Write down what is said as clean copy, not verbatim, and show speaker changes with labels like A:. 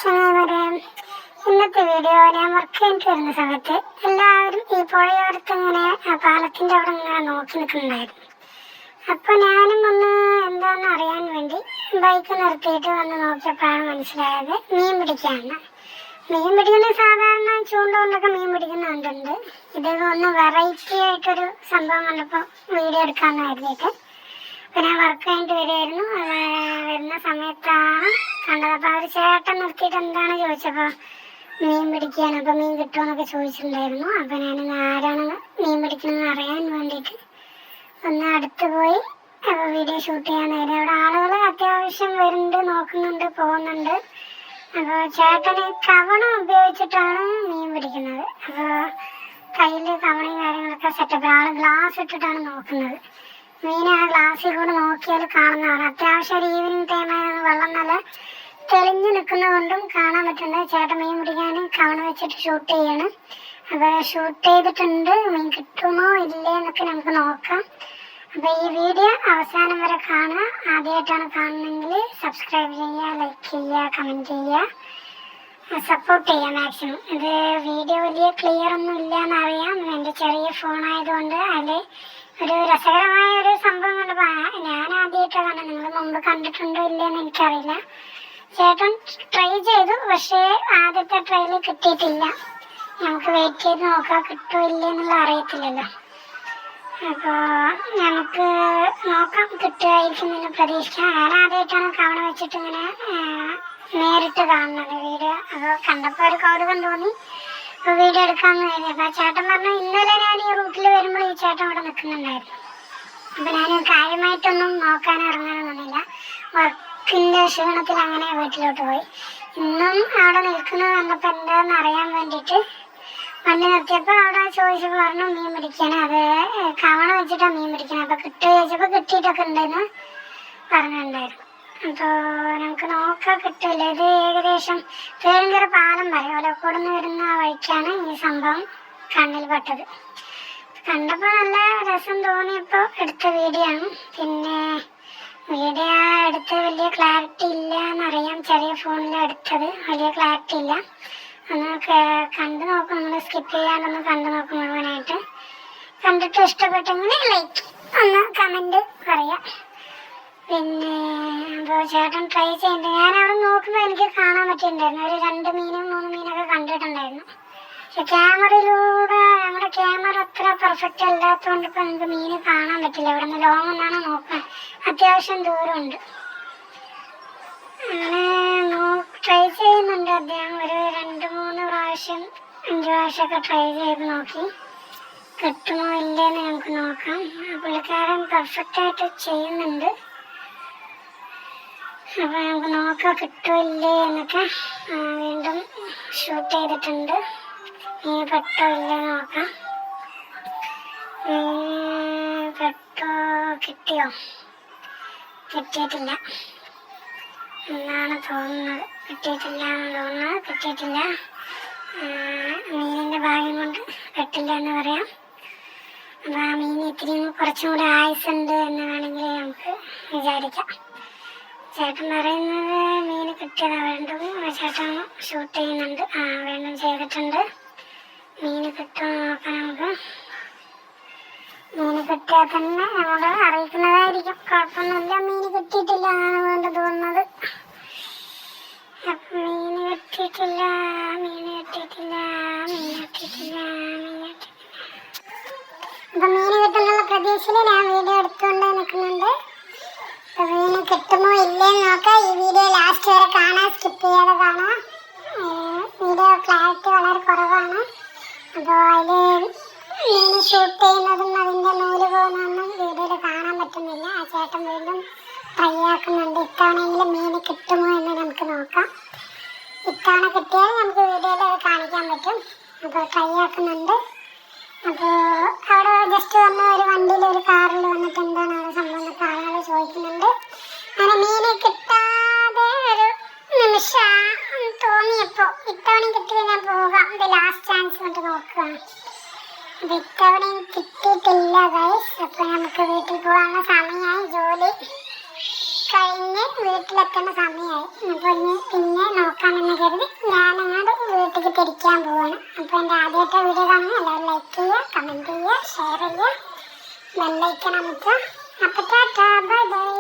A: ചങ്ങായിമാരെ, ഇന്നത്തെ വീഡിയോ ഞാൻ വർക്ക് കഴിഞ്ഞിട്ട് വരുന്ന സമയത്ത് എല്ലാവരും ഈ പുഴയോരത്ത് ഇങ്ങനെ പാലത്തിൻ്റെ അവിടെ ഇങ്ങനെ നോക്കി നിൽക്കുന്നുണ്ടായിരുന്നു. അപ്പോൾ ഞാനും ഒന്ന് എന്താണെന്ന് അറിയാൻ വേണ്ടി ബൈക്ക് നിർത്തിയിട്ട് വന്ന് നോക്കിയപ്പോഴാണ് മനസ്സിലായത് മീൻ പിടിക്കാമെന്ന്. മീൻ പിടിക്കുന്ന സാധാരണ ചൂണ്ട കൊണ്ടൊക്കെ മീൻ പിടിക്കുന്ന കണ്ടുണ്ട്. ഇത് ഒന്ന് വെറൈറ്റി ആയിട്ടൊരു സംഭവം കണ്ടപ്പോൾ വീഡിയോ എടുക്കാമെന്ന് കരുതിയിട്ട് അപ്പോൾ ഞാൻ വർക്ക് കഴിഞ്ഞിട്ട് വരുമായിരുന്നു. വരുന്ന സമയത്താണ് കണ്ടത്. അപ്പോൾ അവർ ചേട്ടൻ നിർത്തിയിട്ട് എന്താണ് ചോദിച്ചപ്പോൾ മീൻ പിടിക്കുകയാണ്, അപ്പോൾ മീൻ കിട്ടുമെന്നൊക്കെ ചോദിച്ചിട്ടുണ്ടായിരുന്നു. അപ്പോൾ ഞാനിന്ന് ആരാണ് മീൻ പിടിക്കുന്നതെന്ന് അറിയാൻ വേണ്ടിയിട്ട് ഒന്ന് അടുത്ത് പോയി വീഡിയോ ഷൂട്ട് ചെയ്യാൻ നേരം അവിടെ ആളുകൾ അത്യാവശ്യം വരുന്നുണ്ട്, നോക്കുന്നുണ്ട്, പോകുന്നുണ്ട്. അപ്പോൾ ചേട്ടന് കവണ ഉപയോഗിച്ചിട്ടാണ് മീൻ പിടിക്കുന്നത്. അപ്പോൾ കയ്യിൽ കവണയും കാര്യങ്ങളൊക്കെ സെറ്റപ്പ്. ആൾ ഗ്ലാസ് ഇട്ടിട്ടാണ് നോക്കുന്നത്. മീൻ ആ ഗ്ലാസ്സിൽ കൂടെ നോക്കിയാൽ കാണുന്നതാണ്. അത്യാവശ്യം ഒരു ഈവനിങ് ടൈമായിരുന്നു, വെള്ളം നല്ല തെളിഞ്ഞ് നിൽക്കുന്നതുകൊണ്ടും കാണാൻ പറ്റുന്നുണ്ട്. ചേട്ടൻ മീൻ പിടിക്കാൻ കവണ വെച്ചിട്ട് ഷൂട്ട് ചെയ്യണം. അപ്പോൾ ഷൂട്ട് ചെയ്തിട്ടുണ്ട്. മീൻ കിട്ടുമോ ഇല്ലേ എന്നൊക്കെ നമുക്ക് നോക്കാം. അപ്പോൾ ഈ വീഡിയോ അവസാനം വരെ കാണുക. ആദ്യമായിട്ടാണ് കാണുന്നതെങ്കിൽ സബ്സ്ക്രൈബ് ചെയ്യുക, ലൈക്ക് ചെയ്യുക, കമൻറ്റ് ചെയ്യുക, സപ്പോർട്ട് ചെയ്യുക മാക്സിമം. ഇത് വീഡിയോ വലിയ ക്ലിയർ ഒന്നും ഇല്ല എന്നറിയാം. എൻ്റെ ചെറിയ ഫോണായതുകൊണ്ട് അതിൽ ഒരു രസകരമായ ഒരു സംഭവം കണ്ടപ്പോൾ ഞാൻ ആദ്യമായിട്ടാണ് കണ്ടത്. നിങ്ങൾ മുമ്പ് കണ്ടിട്ടുണ്ടോ ഇല്ലയെന്ന് എനിക്കറിയില്ല. ചേട്ടൻ ട്രൈ ചെയ്തു, പക്ഷേ ആദ്യത്തെ ട്രയൽ കിട്ടിയിട്ടില്ല. നമുക്ക് വെയിറ്റ് ചെയ്ത് നോക്കാം, കിട്ടുമോ ഇല്ലയെന്നുള്ള അറിയത്തില്ലല്ലോ. അപ്പോൾ നമുക്ക് നോക്കാം, കിട്ടുമായിരിക്കും എന്ന് പ്രതീക്ഷിക്കാം. ഞാൻ ആദ്യമായിട്ടാണ് കവണ വെച്ചിട്ട് ഇങ്ങനെ നേരിട്ട് കാണുന്നത് വീഡിയോ. അപ്പോൾ കണ്ടപ്പോൾ ഒരു കൗതുകം തോന്നി, അപ്പോൾ വീഡിയോ എടുക്കാമെന്ന് കരുതി. അപ്പോൾ ചേട്ടൻ പറഞ്ഞു ഇന്നലെ ഞാൻ ഈ റൂട്ടിൽ വരുമ്പോൾ ഈ ചേട്ടൻ ഇവിടെ നിൽക്കുന്നുണ്ടായിരുന്നു. അപ്പോൾ ഞാൻ കാര്യമായിട്ടൊന്നും നോക്കാൻ ഇറങ്ങാനൊന്നുമില്ല. വർക്കിൻ്റെ ക്ഷീണത്തിൽ അങ്ങനെ വീട്ടിലോട്ട് പോയി. ഇന്നും അവിടെ നിൽക്കുന്നത് കണ്ടപ്പോൾ എന്താണെന്ന് അറിയാൻ വേണ്ടിയിട്ട് വണ്ടി നിർത്തിയപ്പോൾ അവിടെ ചോദിച്ചപ്പോൾ പറഞ്ഞു മീൻ പിടിക്കാൻ. അത് കവണ വെച്ചിട്ടാണ് മീൻ പിടിക്കണം. അപ്പോൾ കിട്ടുക ചോദിച്ചപ്പോൾ കിട്ടിയിട്ടൊക്കെ ഉണ്ടെന്ന് പറഞ്ഞിട്ടുണ്ടായിരുന്നു. അപ്പോൾ നമുക്ക് നോക്കാം കിട്ടില്ല. ഇത് ഏകദേശം പേരുങ്കര പാലം വരെ ഒലക്കോട് നിന്ന് വരുന്ന വഴിക്കാണ് ഈ സംഭവം കണ്ണിൽ പെട്ടത്. കണ്ടപ്പോൾ നല്ല രസം തോന്നിയപ്പോൾ എടുത്ത വീഡിയോ ആണ്. പിന്നെ വീഡിയോ എടുത്ത് വലിയ ക്ലാരിറ്റി ഇല്ല എന്നറിയാം. ചെറിയ ഫോണിലാണ് എടുത്തത്, വലിയ ക്ലാരിറ്റി ഇല്ല. ഒന്ന് കണ്ടു നോക്കും, നമ്മൾ സ്കിപ്പ് ചെയ്യാണ്ടൊന്ന് കണ്ടു നോക്കും മുഴുവനായിട്ട്. കണ്ടിട്ട് ഇഷ്ടപ്പെട്ടെങ്കിൽ ലൈക്ക് ഒന്ന് കമൻറ്റ് പറയാം. പിന്നെ അപ്പോൾ ചേട്ടൻ ട്രൈ ചെയ്യുന്നുണ്ട്. ഞാൻ അവിടെ നോക്കുമ്പോൾ എനിക്ക് കാണാൻ പറ്റിയിട്ടുണ്ടായിരുന്നു. ഒരു 2 മീനും 3 മീനൊക്കെ കണ്ടിട്ടുണ്ടായിരുന്നു. പക്ഷെ ക്യാമറയിലൂടെ നമ്മുടെ ക്യാമറ അത്ര പെർഫെക്റ്റ് അല്ലാത്തതുകൊണ്ട് ഇപ്പോൾ നമുക്ക് മീൻ കാണാൻ പറ്റില്ല. ഇവിടെ നിന്ന് ലോങ് ഒന്നാണ് നോക്കാൻ, അത്യാവശ്യം ദൂരമുണ്ട്. അങ്ങനെ ട്രൈ ചെയ്യുന്നുണ്ട് അദ്ദേഹം. ഒരു 2-3 പ്രാവശ്യം 5 പ്രാവശ്യമൊക്കെ ട്രൈ ചെയ്ത് നോക്കി. കിട്ടുമോ ഇല്ലയെന്ന് നമുക്ക് നോക്കാം. പുള്ളിക്കാരൻ പെർഫെക്റ്റായിട്ട് ചെയ്യുന്നുണ്ട്. അപ്പോൾ നമുക്ക് നോക്കാം കിട്ടുമോ ഇല്ലേ എന്നൊക്കെ. വീണ്ടും ഷൂട്ട് ചെയ്തിട്ടുണ്ട്. മീൻ പെട്ടോ ഇല്ലേ നോക്കാം. പെട്ടോ കിട്ടിയോ? കിട്ടിയിട്ടില്ല എന്നാണ് തോന്നുന്നത്. കിട്ടിയിട്ടില്ല. മീനിൻ്റെ ഭാഗ്യം കൊണ്ട് പെട്ടില്ല എന്ന് പറയാം. അപ്പോൾ ആ മീൻ ഇത്തിരിയും കുറച്ചും കൂടെ ആയുസുണ്ട് എന്ന് വേണമെങ്കിൽ നമുക്ക് വിചാരിക്കാം. ചേട്ടൻ പറയുന്നത് മീൻ കിട്ടിയതാണ്. വീണ്ടും ചേട്ടൻ ഷൂട്ട് ചെയ്യുന്നുണ്ട്. വീണ്ടും ചെയ്തിട്ടുണ്ട്. മീൻ കിട്ടുമോ നോക്കാം നമുക്ക്. മീൻ കിട്ടിയാൽ തന്നെ നമ്മൾ അറിയിക്കുന്നതായിരിക്കും. കുഴപ്പമൊന്നുമില്ല. മീൻ കിട്ടിയിട്ടില്ല എന്നാണ് വീണ്ടും തോന്നുന്നത്. മീൻ കിട്ടിയിട്ടില്ല. അപ്പം മീൻ കിട്ടുന്നുള്ള പ്രതീക്ഷയിൽ ഞാൻ വീഡിയോ എടുത്തുകൊണ്ട് നിൽക്കുന്നുണ്ട്. അപ്പോൾ മീൻ കിട്ടുമോ ഇല്ലേന്ന് നോക്കാം. ഈ വീഡിയോ ലാസ്റ്റ് വരെ കാണാം, സ്കിപ്പ് ചെയ്യാതെ കാണാം. വീഡിയോ ക്ലാരിറ്റി വളരെ കുറവാണ്. അപ്പോൾ അതിൽ മീൻ ഷൂട്ട് ചെയ്യുന്നതും അതിൻ്റെ നൂല് പോകുന്നതൊന്നും വീഡിയോയിൽ കാണാൻ പറ്റുന്നില്ല. ആ ചേട്ടൻ വീണ്ടും ട്രൈ ആക്കുന്നുണ്ട്. ഇത്തവണയെങ്കിലും മീൻ കിട്ടുമോ എന്ന് നമുക്ക് നോക്കാം. ഇത്തവണ കിട്ടിയാൽ നമുക്ക് വീഡിയോയിൽ കാണിക്കാൻ പറ്റും. അപ്പോൾ ട്രൈ ആക്കുന്നുണ്ട്. അപ്പോൾ അവിടെ ജസ്റ്റ് വന്ന ഒരു വണ്ടിയിൽ ഒരു കാറിൽ വന്നിട്ട് എന്താണ് അവിടെ സംഭവം എന്നൊക്കെ ആളുകൾ ചോദിക്കുന്നുണ്ട്. അങ്ങനെ മീൻ കിട്ടാതെ ഒരു നിമിഷം തോന്നിയപ്പോൾ ഇത്തവണയും കിട്ടിയത് ഞാൻ പോകാം, ഇത് ലാസ്റ്റ് ചാൻസ് കൊണ്ട് നോക്കുകയാണ്. അപ്പോൾ ഇത്തവണയും കിട്ടിയിട്ടില്ല ഗൈസ്. അപ്പോൾ നമുക്ക് വീട്ടിൽ പോകാനുള്ള സമയമായി. ജോലി കഴിഞ്ഞ് വീട്ടിലെത്തേണ്ട സമയമായി. അപ്പോൾ പിന്നെ നോക്കാമെന്ന് കരുതി കുളിക്കാൻ പോവാണ്. അപ്പോൾ എൻ്റെ ആദ്യമായിട്ട് വീഡിയോ കാണുന്നത് എല്ലാവരും ലൈക്ക് ചെയ്യുക, കമൻറ്റ് ചെയ്യുക, ഷെയർ ചെയ്യുക, ബെല്ലൈക്കൺ അമർത്തുക. അപ്പോൾ ടാറ്റാ, ബൈ ബൈ.